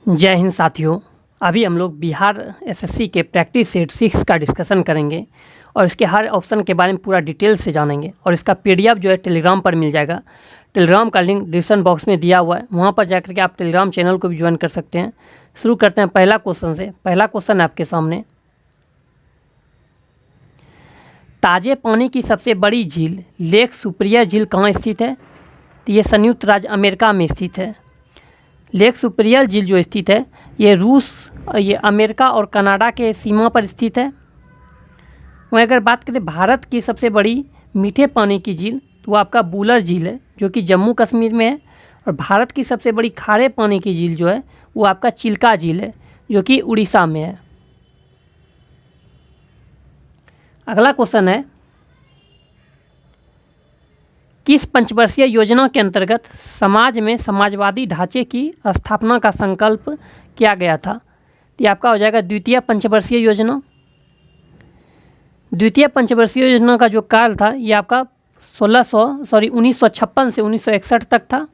जय हिंद साथियों। अभी हम लोग बिहार एसएससी के प्रैक्टिस सेट 6 का डिस्कशन करेंगे और इसके हर ऑप्शन के बारे में पूरा डिटेल से जानेंगे। और इसका पीडीएफ जो है टेलीग्राम पर मिल जाएगा। टेलीग्राम का लिंक डिस्क्रिप्शन बॉक्स में दिया हुआ है, वहाँ पर जाकर के आप टेलीग्राम चैनल को भी ज्वाइन कर सकते हैं। शुरू करते हैं पहला क्वेश्चन से। पहला क्वेश्चन है आपके सामने, ताजे पानी की सबसे बड़ी झील लेक सुप्रिया झील कहाँ स्थित है? तो ये संयुक्त राज्य अमेरिका में स्थित है। लेक सुप्रिया झील जो स्थित है ये रूस, ये अमेरिका और कनाडा के सीमा पर स्थित है। वहीं अगर बात करें भारत की सबसे बड़ी मीठे पानी की झील तो वो आपका बुलर झील है जो कि जम्मू कश्मीर में है। और भारत की सबसे बड़ी खारे पानी की झील जो है वो आपका चिल्का झील है जो कि उड़ीसा में है। अगला क्वेश्चन है, किस पंचवर्षीय योजना के अंतर्गत समाज में समाजवादी ढांचे की स्थापना का संकल्प किया गया था? तो ये आपका हो जाएगा द्वितीय पंचवर्षीय योजना। द्वितीय पंचवर्षीय योजना का जो काल था ये आपका 1956 से 1961 तक था।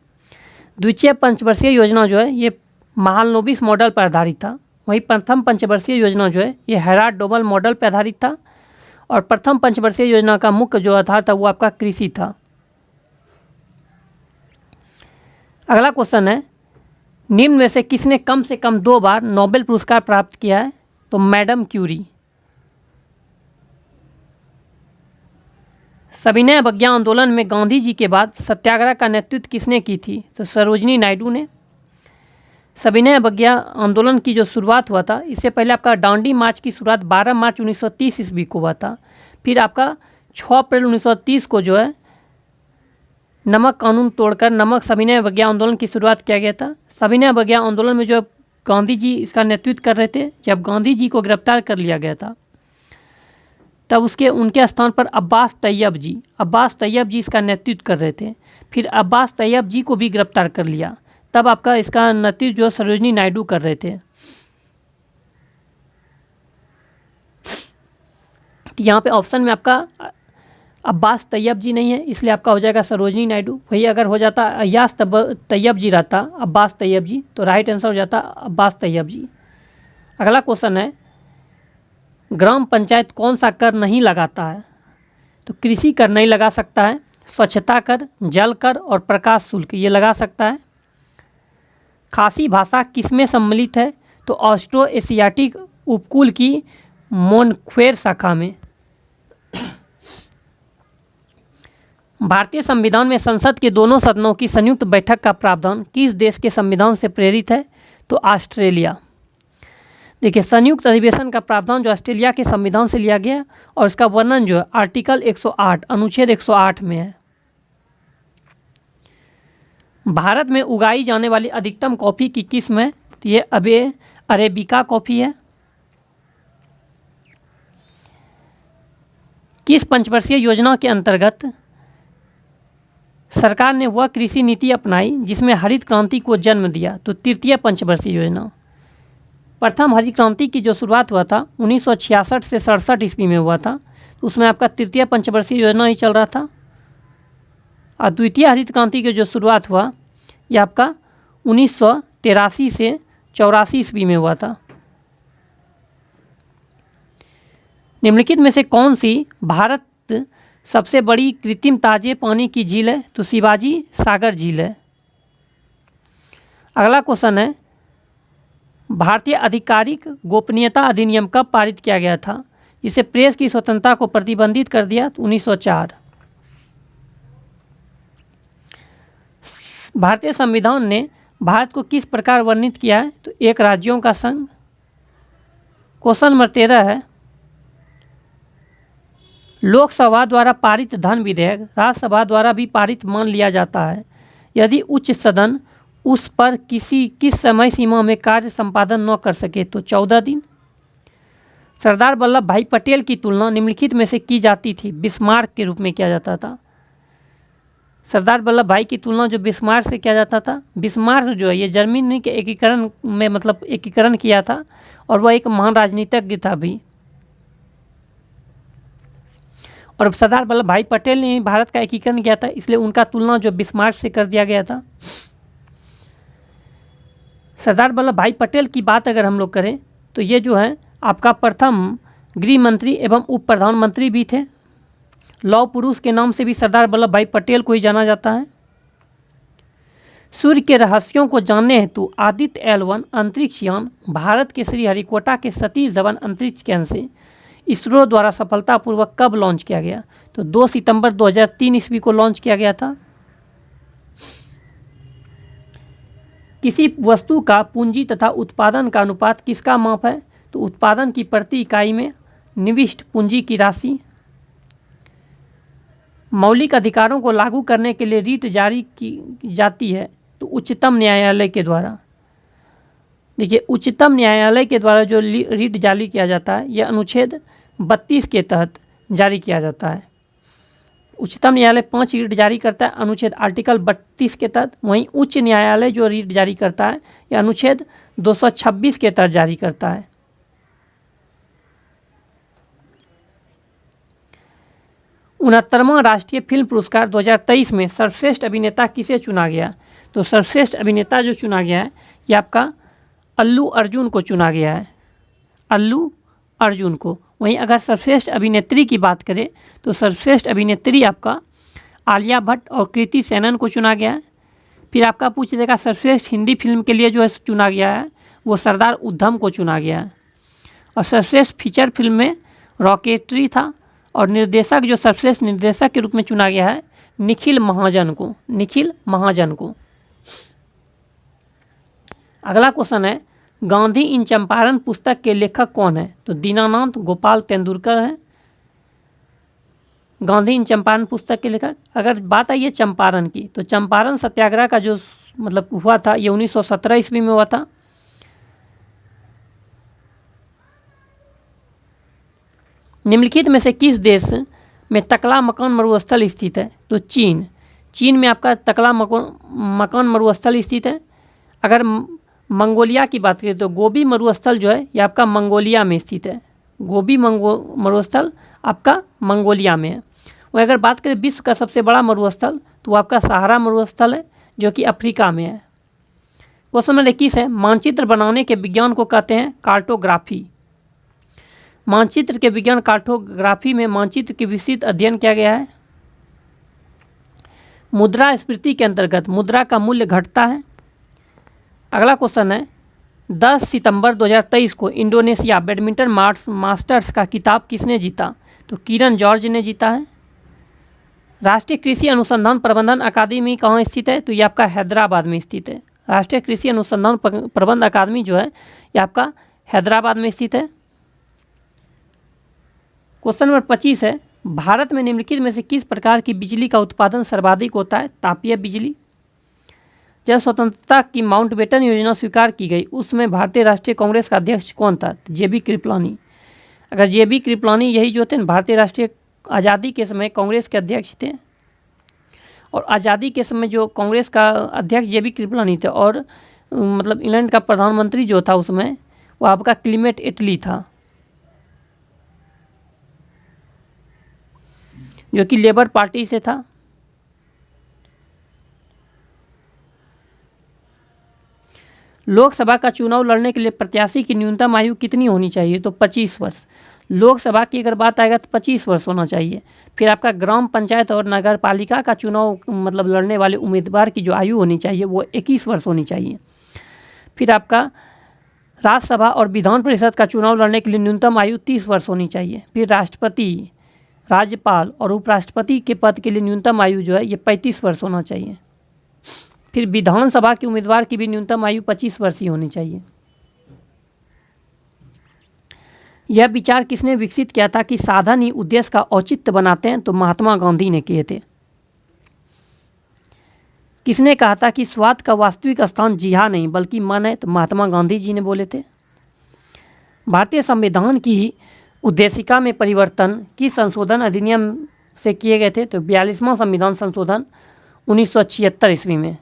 द्वितीय पंचवर्षीय योजना जो है ये महालनोबिस मॉडल पर आधारित था। वहीं प्रथम पंचवर्षीय योजना जो है ये हेराल्ड डोबल मॉडल पर आधारित था। और प्रथम पंचवर्षीय योजना का मुख्य जो आधार था वो आपका कृषि था। अगला क्वेश्चन है, निम्न में से किसने कम से कम 2 बार नोबेल पुरस्कार प्राप्त किया है? तो मैडम क्यूरी। सविनय अवज्ञा आंदोलन में गांधी जी के बाद सत्याग्रह का नेतृत्व किसने की थी? तो सरोजिनी नायडू ने। सविनय अवज्ञा आंदोलन की जो शुरुआत हुआ था, इससे पहले आपका डांडी मार्च की शुरुआत 12 मार्च 1930 ईस्वी को हुआ था। फिर आपका 6 अप्रैल 1930 को जो है नमक कानून तोड़कर नमक सविनय अवज्ञा आंदोलन की शुरुआत किया गया था। सविनय अवज्ञा आंदोलन में जो गांधी जी इसका नेतृत्व कर रहे थे, जब गांधी जी को गिरफ्तार कर लिया गया था तब उनके स्थान पर अब्बास तैयब जी इसका नेतृत्व कर रहे थे। फिर अब्बास तैयब जी को भी गिरफ्तार कर लिया, तब आपका इसका नेतृत्व जो सरोजिनी नायडू कर रहे थे। तो यहाँ पे ऑप्शन में आपका अब्बास तैयब जी नहीं है, इसलिए आपका हो जाएगा सरोजिनी नायडू। वही अगर हो जाता अय्याज तैयब जी रहता, अब्बास तैयब जी, तो राइट आंसर हो जाता अब्बास तैयब जी। अगला क्वेश्चन है, ग्राम पंचायत कौन सा कर नहीं लगाता है? तो कृषि कर नहीं लगा सकता है, स्वच्छता कर, जल कर और प्रकाश शुल्क ये लगा सकता है। खासी भाषा किसमें सम्मिलित है? तो ऑस्ट्रो एशियाटिक उपकूल की मोनख्वेर शाखा में। भारतीय संविधान में संसद के दोनों सदनों की संयुक्त बैठक का प्रावधान किस देश के संविधान से प्रेरित है? तो ऑस्ट्रेलिया। देखिए, संयुक्त अधिवेशन का प्रावधान जो ऑस्ट्रेलिया के संविधान से लिया गया और इसका वर्णन जो है आर्टिकल 108 अनुच्छेद 108 में है। भारत में उगाई जाने वाली अधिकतम कॉफ़ी की किस्म है? तो ये अरेबिका कॉफ़ी है। किस पंचवर्षीय योजना के अंतर्गत सरकार ने वह कृषि नीति अपनाई जिसमें हरित क्रांति को जन्म दिया? तो तृतीय पंचवर्षीय योजना। प्रथम हरित क्रांति की जो शुरुआत हुआ था 1966 से 67 ईस्वी में हुआ था, तो उसमें आपका तृतीय पंचवर्षीय योजना ही चल रहा था। और द्वितीय हरित क्रांति की जो शुरुआत हुआ यह आपका 1983 से 84 ईस्वी में हुआ था। निम्नलिखित में से कौन सी भारत सबसे बड़ी कृत्रिम ताजे पानी की झील है? तो शिवाजी सागर झील है। अगला क्वेश्चन है, भारतीय आधिकारिक गोपनीयता अधिनियम कब पारित किया गया था जिसे प्रेस की स्वतंत्रता को प्रतिबंधित कर दिया? तो 1904। भारतीय संविधान ने भारत को किस प्रकार वर्णित किया है? तो एक राज्यों का संघ। क्वेश्चन नंबर 13 है, लोकसभा द्वारा पारित धन विधेयक राज्यसभा द्वारा भी पारित मान लिया जाता है यदि उच्च सदन उस पर किस समय सीमा में कार्य संपादन न कर सके? तो 14 दिन। सरदार वल्लभ भाई पटेल की तुलना निम्नलिखित में से की जाती थी? बिस्मार्क के रूप में किया जाता था। सरदार वल्लभ भाई की तुलना जो बिस्मार्क से किया जाता था, बिस्मार्क जो है ये जर्मनी के एकीकरण में एकीकरण किया था और वह एक महान राजनीतिज्ञ था भी। और सरदार वल्लभ भाई पटेल ने भारत का एकीकरण किया था, इसलिए उनका तुलना जो बिस्मार्क से कर दिया गया था। सरदार वल्लभ भाई पटेल की बात अगर हम लोग करें तो ये जो है आपका प्रथम गृह मंत्री एवं उप प्रधानमंत्री भी थे। लौह पुरुष के नाम से भी सरदार वल्लभ भाई पटेल को ही जाना जाता है। सूर्य के रहस्यों को जानने हेतु आदित्य L1 अंतरिक्ष यान भारत के श्रीहरिकोटा के सतीश धवन अंतरिक्ष केंद्र से इसरो द्वारा सफलतापूर्वक कब लॉन्च किया गया? तो 2 सितंबर 2003 ईस्वी को लॉन्च किया गया था। किसी वस्तु का पूंजी तथा उत्पादन का अनुपात किसका माप है? तो उत्पादन की प्रति इकाई में निविष्ट पूंजी की राशि। मौलिक अधिकारों को लागू करने के लिए रीट जारी की जाती है तो उच्चतम न्यायालय के द्वारा। देखिए, उच्चतम न्यायालय के द्वारा जो रीट जारी किया जाता है यह अनुच्छेद 32 के तहत जारी किया जाता है। उच्चतम न्यायालय 5 रीट जारी करता है अनुच्छेद आर्टिकल 32 के तहत। वहीं उच्च न्यायालय जो रीट जारी करता है यह अनुच्छेद 226 के तहत जारी करता है। उनहत्तरवां राष्ट्रीय फिल्म पुरस्कार 2023 में सर्वश्रेष्ठ अभिनेता किसे चुना गया? तो सर्वश्रेष्ठ अभिनेता जो चुना गया है ये आपका अल्लू अर्जुन को चुना गया है, अल्लू अर्जुन को। वहीं अगर सर्वश्रेष्ठ अभिनेत्री की बात करें तो सर्वश्रेष्ठ अभिनेत्री आपका आलिया भट्ट और कृति सेनन को चुना गया है। फिर आपका पूछ देगा सर्वश्रेष्ठ हिंदी फिल्म के लिए जो है चुना गया है वो सरदार उधम को चुना गया है। और सर्वश्रेष्ठ फीचर फिल्म में रॉकेटरी था। और निर्देशक जो सर्वश्रेष्ठ निर्देशक के रूप में चुना गया है निखिल महाजन को, निखिल महाजन को। अगला क्वेश्चन है गांधी इन चंपारण पुस्तक के लेखक कौन है? तो दीनानाथ गोपाल तेंदुलकर है गांधी इन चंपारण पुस्तक के लेखक। अगर बात आई है चंपारण की तो चंपारण सत्याग्रह का जो मतलब हुआ था ये 1917 ईस्वी में हुआ था। निम्नलिखित में से किस देश में तकला मकान मरुस्थल स्थित है? तो चीन। चीन में आपका तकला मकान मरुस्थल स्थित है। अगर मंगोलिया की बात करें तो गोबी मरुस्थल जो है ये आपका मंगोलिया में स्थित है। गोबी मरुस्थल आपका मंगोलिया में है। वह अगर बात करें विश्व का सबसे बड़ा मरुस्थल तो वो आपका सहारा मरुस्थल है जो कि अफ्रीका में है। क्वेश्चन नंबर 21 है मानचित्र बनाने के विज्ञान को कहते हैं कार्टोग्राफी। मानचित्र के विज्ञान कार्टोग्राफी में मानचित्र की विस्तृत अध्ययन किया गया है। मुद्रास्फीति के अंतर्गत मुद्रा का मूल्य घटता है। अगला क्वेश्चन है 10 सितंबर 2023 को इंडोनेशिया बैडमिंटन मास्टर्स का खिताब किसने जीता? तो किरण जॉर्ज ने जीता है। राष्ट्रीय कृषि अनुसंधान प्रबंधन अकादमी कहाँ स्थित है? तो ये आपका हैदराबाद में स्थित है। राष्ट्रीय कृषि अनुसंधान प्रबंधन अकादमी जो है ये आपका हैदराबाद में स्थित है। क्वेश्चन नंबर 25 है भारत में निम्नलिखित में से किस प्रकार की बिजली का उत्पादन सर्वाधिक होता है? तापीय बिजली। जब स्वतंत्रता की माउंटबेटन योजना स्वीकार की गई उसमें भारतीय राष्ट्रीय कांग्रेस का अध्यक्ष कौन था? JB कृपलानी। अगर JB कृपलानी यही जो थे भारतीय राष्ट्रीय आज़ादी के समय कांग्रेस के अध्यक्ष थे। और आज़ादी के समय जो कांग्रेस का अध्यक्ष JB कृपलानी थे और मतलब इंग्लैंड का प्रधानमंत्री जो था उसमें वो आपका क्लीमेट एटली था जो कि लेबर पार्टी से था। लोकसभा का चुनाव लड़ने के लिए प्रत्याशी की न्यूनतम आयु कितनी होनी चाहिए? तो 25 वर्ष। लोकसभा की अगर बात आएगा तो 25 वर्ष होना चाहिए। फिर आपका ग्राम पंचायत और नगर पालिका का चुनाव मतलब लड़ने वाले उम्मीदवार की जो आयु होनी चाहिए वो 21 वर्ष होनी चाहिए। फिर आपका राज्यसभा और विधान परिषद का चुनाव लड़ने के लिए न्यूनतम आयु 30 वर्ष होनी चाहिए। फिर राष्ट्रपति, राज्यपाल और उपराष्ट्रपति के पद के लिए न्यूनतम आयु जो है ये 35 वर्ष होना चाहिए। फिर विधानसभा के उम्मीदवार की भी न्यूनतम आयु 25 वर्ष ही होनी चाहिए। यह विचार किसने विकसित किया था कि साधन ही उद्देश्य का औचित्य बनाते हैं? तो महात्मा गांधी ने किए थे। किसने कहा था कि स्वाद का वास्तविक स्थान जिहा नहीं बल्कि मन है? तो महात्मा गांधी जी ने बोले थे। भारतीय संविधान की उद्देशिका में परिवर्तन किस संशोधन अधिनियम से किए गए थे? तो 42वां संविधान संशोधन 1976 ईस्वी में।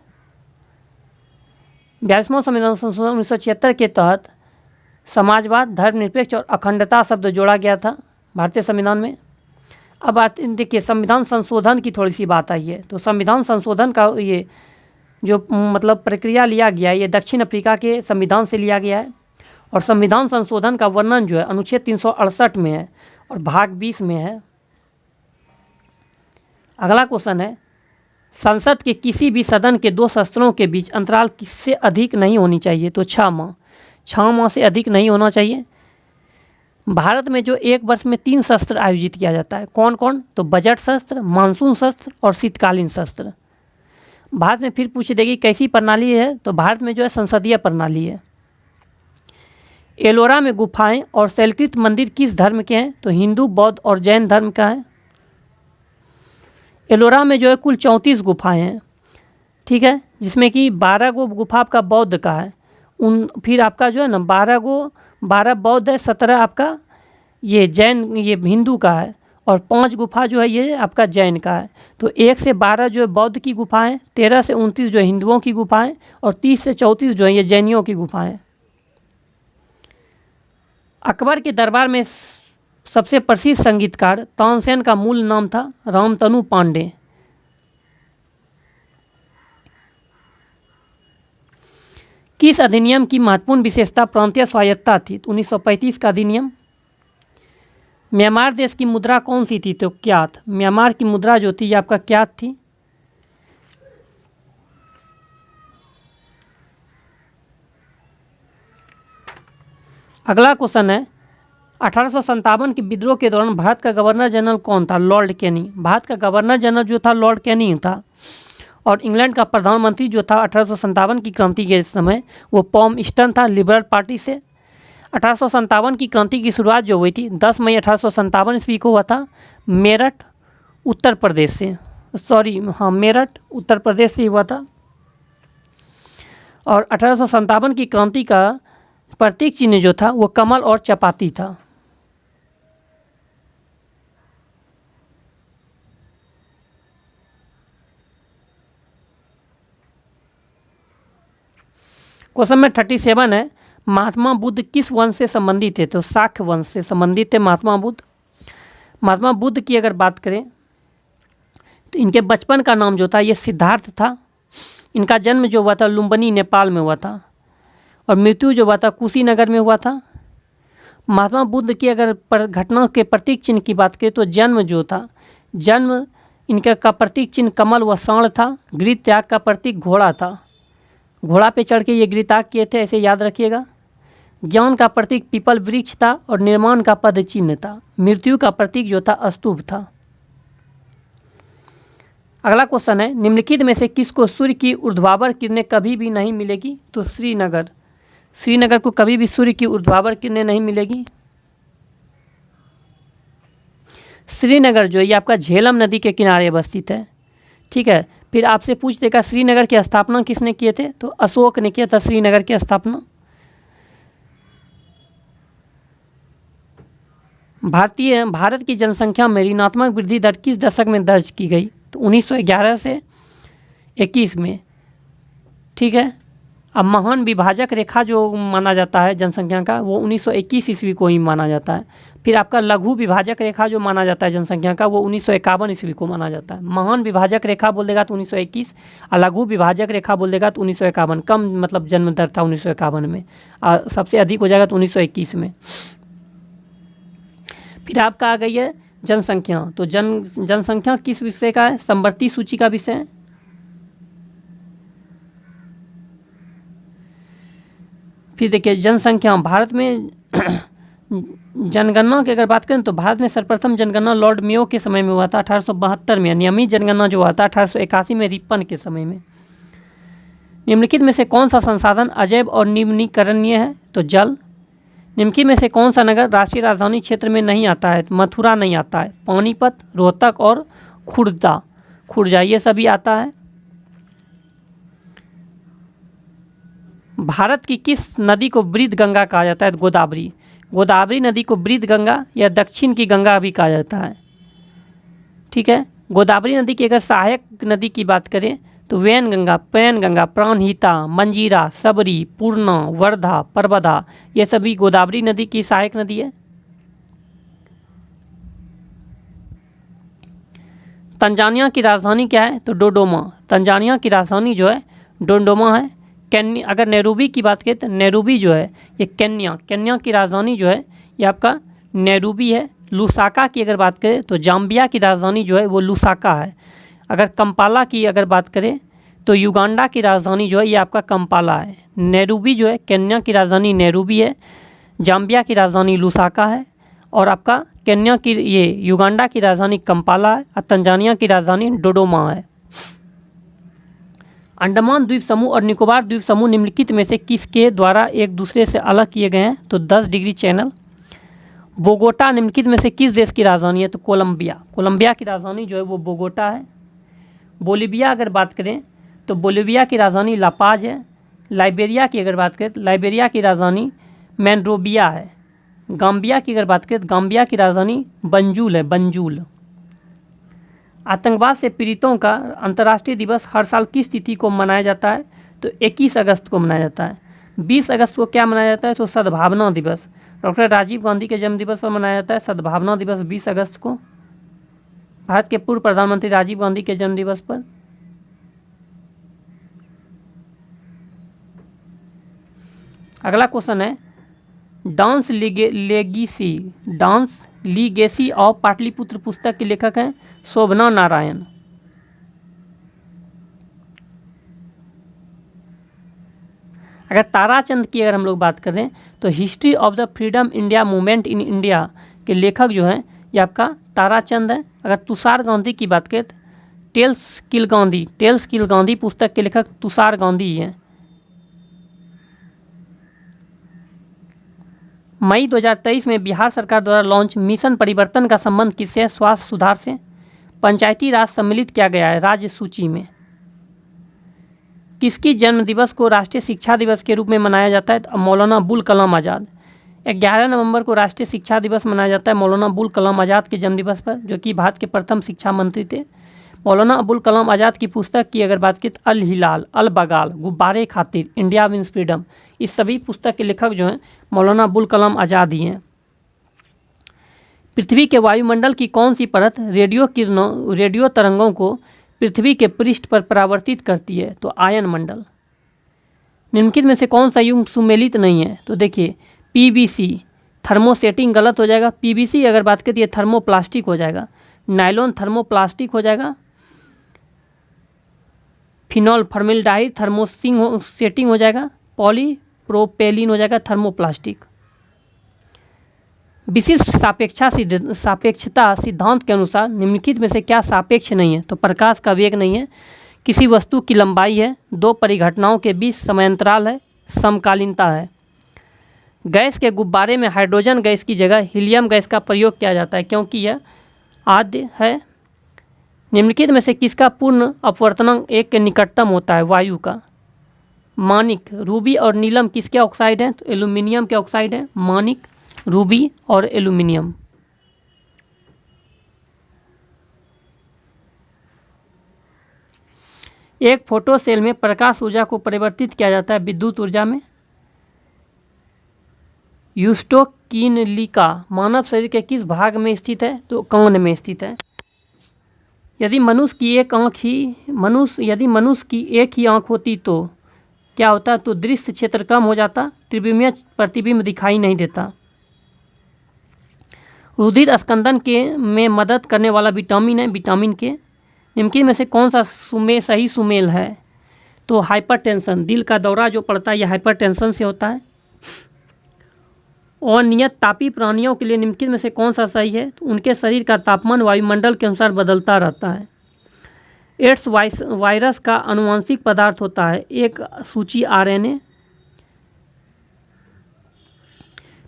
42वां संविधान संशोधन 1976 के तहत समाजवाद, धर्मनिरपेक्ष और अखंडता शब्द जोड़ा गया था भारतीय संविधान में। अब देखिए संविधान संशोधन की थोड़ी सी बात आई है तो संविधान संशोधन का ये जो मतलब प्रक्रिया लिया गया है ये दक्षिण अफ्रीका के संविधान से लिया गया है और संविधान संशोधन का वर्णन जो है अनुच्छेद 368 में है और भाग 20 में है। अगला क्वेश्चन है, संसद के किसी भी सदन के 2 सत्रों के बीच अंतराल किससे अधिक नहीं होनी चाहिए? तो 6 माह। 6 माह से अधिक नहीं होना चाहिए। भारत में जो एक वर्ष में 3 सत्र आयोजित किया जाता है, कौन कौन? तो बजट सत्र, मानसून सत्र और शीतकालीन सत्र। भारत में फिर पूछ देगी कैसी प्रणाली है? तो भारत में जो है संसदीय प्रणाली है। एलोरा में गुफाएं और शैलकृत मंदिर किस धर्म के हैं? तो हिंदू, बौद्ध और जैन धर्म का है। एलोरा में जो है कुल 34 गुफाएं हैं, ठीक है, जिसमें कि 12 गो गुफा आपका बौद्ध का है, फिर आपका जो है ना 12 बौद्ध है, 17 आपका ये जैन ये हिंदू का है और 5 गुफा जो है ये आपका जैन का है। तो 1 से 12 जो है बौद्ध की गुफाएं, 13 से 29 जो है हिंदुओं की गुफाएं और 30 से 34 जो है ये जैनियों की गुफाएं। अकबर के दरबार में सबसे प्रसिद्ध संगीतकार तानसेन का मूल नाम था रामतनु पांडे। किस अधिनियम की महत्वपूर्ण विशेषता प्रांतीय स्वायत्तता थी? 1935 का अधिनियम। म्यांमार देश की मुद्रा कौन सी थी? तो क्यात। म्यांमार की मुद्रा जो थी ये आपका क्यात थी। अगला क्वेश्चन है, 1857 के विद्रोह के दौरान भारत का गवर्नर जनरल कौन था? लॉर्ड कैनी। भारत का गवर्नर जनरल जो था लॉर्ड कैनी था और इंग्लैंड का प्रधानमंत्री जो था 1857 की क्रांति के समय वो पॉमस्टन था, लिबरल पार्टी से। 1857 की क्रांति की शुरुआत जो हुई थी 10 मई 1857 ईस्वी को हुआ था मेरठ उत्तर प्रदेश से, मेरठ उत्तर प्रदेश से हुआ था। और 1857 की क्रांति का प्रतीक चिन्ह जो था वो कमल और चपाती था। क्वेश्चन में 37 है, महात्मा बुद्ध किस वंश से संबंधित थे? तो शाक्य वंश से संबंधित थे महात्मा बुद्ध। महात्मा बुद्ध की अगर बात करें तो इनके बचपन का नाम जो था ये सिद्धार्थ था। इनका जन्म जो हुआ था लुम्बिनी नेपाल में हुआ था और मृत्यु जो हुआ था कुशीनगर में हुआ था। महात्मा बुद्ध की अगर घटना के प्रतीक चिन्ह की बात करें तो जन्म जो था, जन्म इनका का प्रतीक चिन्ह कमल व साण था। गृह त्याग का प्रतीक घोड़ा था, घोड़ा पे चढ़ के ये गृह त्याग किए थे, ऐसे याद रखिएगा। ज्ञान का प्रतीक पीपल वृक्ष था और निर्माण का पद चिन्ह था। मृत्यु का प्रतीक जो था स्तूप था। अगला क्वेश्चन है, निम्नलिखित में से किसको सूर्य की ऊर्ध्वाधर किरणें कभी भी नहीं मिलेगी? तो श्रीनगर। श्रीनगर को कभी भी सूर्य की ऊर्ध्वाधर किरणें नहीं मिलेगी। श्रीनगर जो है ये आपका झेलम नदी के किनारे अवस्थित है, ठीक है। फिर आपसे पूछ देगा श्रीनगर की स्थापना किसने किए थे? तो अशोक ने किया था श्रीनगर की स्थापना। भारत की जनसंख्या में ऋणात्मक वृद्धि दर किस दशक में दर्ज की गई? तो 1911 से 21 में, ठीक है। अब महान विभाजक रेखा जो माना जाता है जनसंख्या का वो 1921 ईस्वी को ही माना जाता है। फिर आपका लघु विभाजक रेखा जो माना जाता है जनसंख्या का वो 1951 ईस्वी को माना जाता है। महान विभाजक रेखा बोल देगा तो 1921 और लघु विभाजक रेखा बोल देगा तो 1951। कम मतलब जन्म दर था 1951 में और सबसे अधिक हो जाएगा तो 1921 में। फिर आपका आ गई है जनसंख्या। तो जनसंख्या किस विषय का है? समवर्ती सूची का विषय है। फिर देखिए जनसंख्या भारत में जनगणना की अगर बात करें तो भारत में सर्वप्रथम जनगणना लॉर्ड मेयो के समय में हुआ था 1872 में। नियमित जनगणना जो हुआ था 1881 में रिपन के समय में। निम्नलिखित में से कौन सा संसाधन अजैव और नवीनीकरणीय है? तो जल। निम्नलिखित में से कौन सा नगर राष्ट्रीय राजधानी क्षेत्र में नहीं आता है? मथुरा नहीं आता है। पानीपत, रोहतक और खुर्जा ये सभी आता है। भारत की किस नदी को वृद्ध गंगा कहा जाता है? गोदावरी। गोदावरी नदी को वृद्ध गंगा या दक्षिण की गंगा भी कहा जाता है, ठीक है। गोदावरी नदी की अगर सहायक नदी की बात करें तो वैनगंगा, पैनगंगा, प्राणहिता, मंजीरा, सबरी, पूर्णा, वर्धा, परबदा ये सभी गोदावरी नदी की सहायक नदी है। तंजानिया की राजधानी क्या है? तो डोडोमा। तंजानिया की राजधानी जो है डोडोमा है। केन्या, अगर नैरोबी की बात करें तो नैरोबी जो है ये केन्या की राजधानी जो है ये आपका नैरोबी है। लुसाका की अगर बात करें तो जाम्बिया की राजधानी जो है वो लुसाका है। अगर कंपाला की अगर बात करें तो युगांडा की राजधानी जो है ये आपका कंपाला है। नैरोबी जो है केन्या की राजधानी नैरोबी है, जाम्बिया की राजधानी लुसाका है, और आपका केन्या की ये युगांडा की राजधानी कंपाला है, और तंजानिया की राजधानी डोडोमा है। अंडमान द्वीप समूह और निकोबार द्वीप समूह निम्नलिखित में से किसके द्वारा एक दूसरे से अलग किए गए हैं? तो 10 डिग्री चैनल। बोगोटा निम्नलिखित में से किस देश की राजधानी है? तो कोलंबिया की राजधानी जो है वो बोगोटा है। बोलिविया अगर बात करें तो बोलिविया की राजधानी लापाज है। लाइबेरिया की अगर बात करें तो लाइबेरिया की राजधानी मैनरोबिया है। गाम्बिया की अगर बात करें तो गाम्बिया की राजधानी बंजूल है, बंजूल। आतंकवाद से पीड़ितों का अंतर्राष्ट्रीय दिवस हर साल किस तिथि को मनाया जाता है? तो 21 अगस्त को मनाया जाता है। 20 अगस्त को क्या मनाया जाता है? तो सद्भावना दिवस। डॉक्टर राजीव गांधी के जन्म दिवस पर मनाया जाता है सद्भावना दिवस 20 अगस्त को, भारत के पूर्व प्रधानमंत्री राजीव गांधी के जन्म दिवस पर। अगला क्वेश्चन है डांस लीगेसी ऑफ पाटलिपुत्र पुस्तक के लेखक हैं शोभना नारायण। अगर ताराचंद की अगर हम लोग बात करें तो history of the freedom India movement in India के लेखक जो हैं ये आपका ताराचंद है। अगर तुषार गांधी की बात करें तो टेल्स किल गांधी पुस्तक के लेखक तुषार गांधी हैं। मई 2023 में बिहार सरकार द्वारा लॉन्च मिशन परिवर्तन का संबंध किससे है? स्वास्थ्य सुधार से। पंचायती राज सम्मिलित किया गया है राज्य सूची में। किसकी जन्म दिवस को राष्ट्रीय शिक्षा दिवस के रूप में मनाया जाता है? तो मौलाना अबुल कलाम आज़ाद। 11 नवंबर को राष्ट्रीय शिक्षा दिवस मनाया जाता है मौलाना अबुल कलाम आज़ाद के जन्म दिवस पर, जो कि भारत के प्रथम शिक्षा मंत्री थे। मौलाना अबुल कलाम आज़ाद की पुस्तक की अगर बात की तो अल हिलाल, अल बगाल, गुब्बारे खातिर, इंडिया विंस फ्रीडम, इस सभी पुस्तक के लेखक जो हैं मौलाना अबुल कलाम आज़ाद ही हैं। पृथ्वी के वायुमंडल की कौन सी परत रेडियो तरंगों को पृथ्वी के पृष्ठ पर परावर्तित करती है? तो आयन मंडल। निम्नलिखित में से कौन सा युग्म सुमेलित नहीं है? तो देखिए पीवीसी, थर्मोसेटिंग गलत हो जाएगा। पीवीसी अगर बात करें तो ये थर्मोप्लास्टिक हो जाएगा। नायलॉन थर्मोप्लास्टिक हो जाएगा। फिनॉल फॉर्मेल्डिहाइड थर्मोसेटिंग हो जाएगा। पॉलीप्रोपेलिन हो जाएगा थर्मोप्लास्टिक। विशिष्ट सापेक्षता सिद्धांत के अनुसार निम्नलिखित में से क्या सापेक्ष नहीं है? तो प्रकाश का वेग नहीं है, किसी वस्तु की लंबाई है, दो परिघटनाओं के बीच समयांतराल है, समकालीनता है। गैस के गुब्बारे में हाइड्रोजन गैस की जगह हीलियम गैस का प्रयोग किया जाता है क्योंकि यह आद्य है। निम्नलिखित में से किसका पूर्ण अपवर्तनांक 1 के निकटतम होता है? वायु का। मानिक, रूबी और नीलम किसके ऑक्साइड हैं? तो एल्यूमिनियम के ऑक्साइड हैं। मानिक, रूबी और एल्यूमिनियम। एक फोटो सेल में प्रकाश ऊर्जा को परिवर्तित किया जाता है विद्युत ऊर्जा में। यूस्टोकिनलिका मानव शरीर के किस भाग में स्थित है? तो कान में स्थित है। यदि मनुष्य की एक ही आंख होती तो क्या होता? तो दृश्य क्षेत्र कम हो जाता, त्रिविमीय प्रतिबिंब दिखाई नहीं देता। रुधिर स्कंदन में मदद करने वाला विटामिन है विटामिन के। निम्नलिखित में से कौन सा सही सुमेल है? तो हाइपरटेंशन, दिल का दौरा जो पड़ता है यह हाइपरटेंशन से होता है। और नियत तापी प्राणियों के लिए निम्नलिखित में से कौन सा सही है? तो उनके शरीर का तापमान वायुमंडल के अनुसार बदलता रहता है। एड्स वायरस का आनुवंशिक पदार्थ होता है एक सूची आरएनए।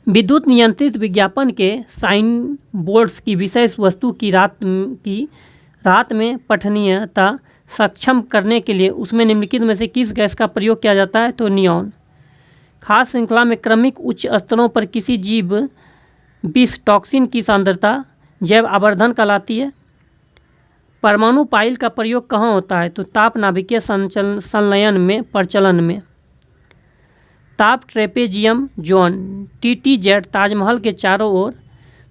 विद्युत नियंत्रित विज्ञापन के साइन बोर्ड्स की विषय वस्तु की रात में पठनीयता सक्षम करने के लिए उसमें निम्नलिखित में से किस गैस का प्रयोग किया जाता है? तो नियॉन। खाद्य श्रृंखला में क्रमिक उच्च स्तरों पर किसी जीव विष टॉक्सिन की सांद्रता जैव आवर्धन कहलाती है। परमाणु पाइल का प्रयोग कहाँ होता है? तो ताप नाभिकीय संलयन में प्रचलन में। ताप ट्रेपेजियम जोन TTZ ताजमहल के चारों ओर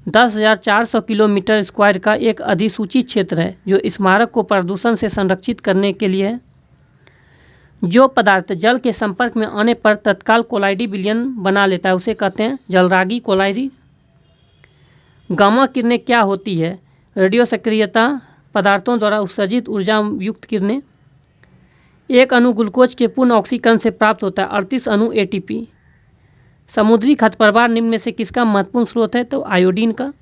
10,400 किलोमीटर स्क्वायर का एक अधिसूचित क्षेत्र है जो स्मारक को प्रदूषण से संरक्षित करने के लिए है। जो पदार्थ जल के संपर्क में आने पर तत्काल कोलाइडी विलयन बना लेता है उसे कहते हैं जलरागी कोलाइडी। गामा किरणें क्या होती है? रेडियो सक्रियता, पदार्थों द्वारा उत्सर्जित ऊर्जा युक्त किरणें। एक अणु ग्लूकोज के पूर्ण ऑक्सीकरण से प्राप्त होता है 38 अणु ATP। समुद्री खरपतवार निम्न में से किसका महत्वपूर्ण स्रोत है? तो आयोडीन का।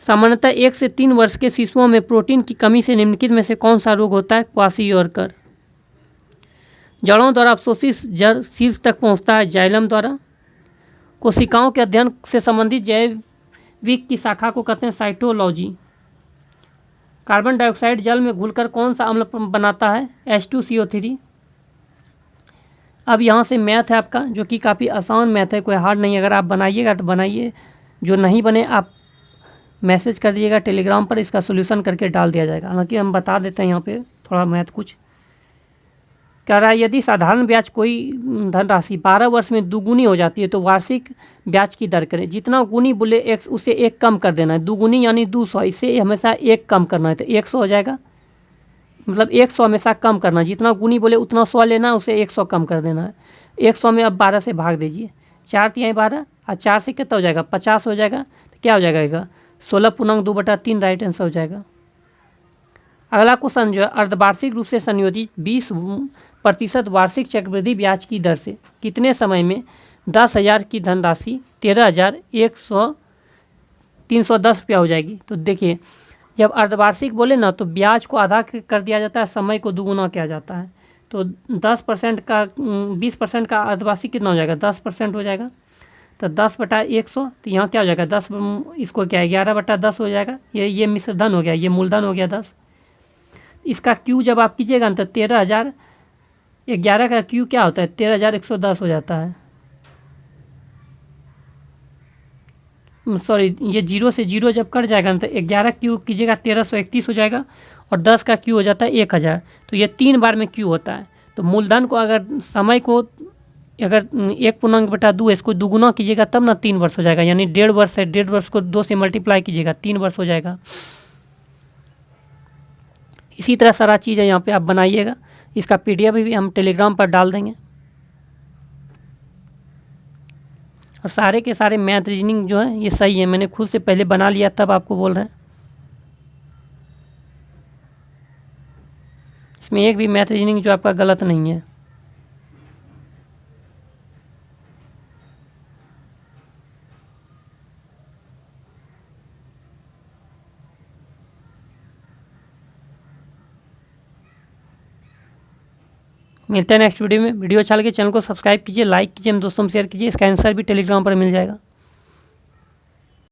सामान्यतः 1 से 3 वर्ष के शिशुओं में प्रोटीन की कमी से निम्नलिखित में से कौन सा रोग होता है? क्वाशियोरकर। जड़ों द्वारा अवशोषित जड़ शीर्ष तक पहुंचता है जाइलम द्वारा। कोशिकाओं के अध्ययन से संबंधित जैविक की शाखा को कहते हैं साइटोलॉजी। कार्बन डाइऑक्साइड जल में घुलकर कौन सा अम्ल बनाता है? H2CO3। अब यहाँ से मैथ है आपका, जो कि काफ़ी आसान मैथ है, कोई हार्ड नहीं। अगर आप बनाइएगा तो बनाइए, जो नहीं बने आप मैसेज कर दीजिएगा टेलीग्राम पर, इसका सोल्यूशन करके डाल दिया जाएगा। हालांकि हम बता देते हैं यहाँ पे थोड़ा मैथ कुछ कह रहा है। यदि साधारण ब्याज कोई धनराशि 12 वर्ष में दुगुनी हो जाती है तो वार्षिक ब्याज की दर करें। जितना गुनी बोले एक उसे एक कम कर देना है। दुगुनी यानी 200, इससे हमेशा एक कम करना है तो 100 हो जाएगा। मतलब 100 हमेशा कम करना, जितना गुनी बोले उतना 100 लेना है, उसे 100 कम कर देना है। 100 में अब 12 से भाग दीजिए, 4 तिहाई 12 और 4 से कितना हो जाएगा? 50 हो जाएगा। तो क्या हो जाएगा? 16.2/3 राइट आंसर हो जाएगा। अगला क्वेश्चन जो है, अर्धवार्षिक रूप से संयोजित 20% वार्षिक चक्रवृद्धि ब्याज की दर से कितने समय में 10,000 की धनराशि 13,310 रुपया हो जाएगी? तो देखिए, जब अर्धवार्षिक बोले ना तो ब्याज को आधा कर दिया जाता है, समय को दुगुना किया जाता है। तो 10% का 20% का अर्धवार्षिक कितना हो जाएगा? 10% हो जाएगा। तो 10/100, तो यहाँ क्या हो जाएगा? 10, इसको क्या है 11/10 हो जाएगा। ये मिश्र धन हो गया, ये मूलधन हो गया 10। इसका क्यू जब आप कीजिएगा ना तो 13,000, 11 का क्यू क्या होता है? 13,110 हो जाता है। सॉरी, ये 0 से 0 जब कट जाएगा ना तो 11 क्यू कीजिएगा 1331 हो जाएगा, और 10 का क्यू हो जाता है 1000। तो ये 3 बार में क्यू होता है। तो मूलधन को अगर समय को अगर 1.2 इसको दुगुना कीजिएगा तब ना 3 वर्ष हो जाएगा, यानी 1.5 वर्ष है। 1.5 वर्ष को 2 से मल्टीप्लाई कीजिएगा, 3 वर्ष हो जाएगा। इसी तरह सारा चीज़ है यहाँ पे आप बनाइएगा। इसका PDF भी हम टेलीग्राम पर डाल देंगे। और सारे के सारे मैथ रीजनिंग जो है ये सही है, मैंने खुद से पहले बना लिया तब आपको बोल रहे हैं। इसमें एक भी मैथ रीजनिंग जो आपका गलत नहीं है। मिलते हैं नेक्स्ट वीडियो में। वीडियो अच्छा लगे चैनल को सब्सक्राइब कीजिए, लाइक कीजिए, दोस्तों में शेयर कीजिए। इसका आंसर भी टेलीग्राम पर मिल जाएगा।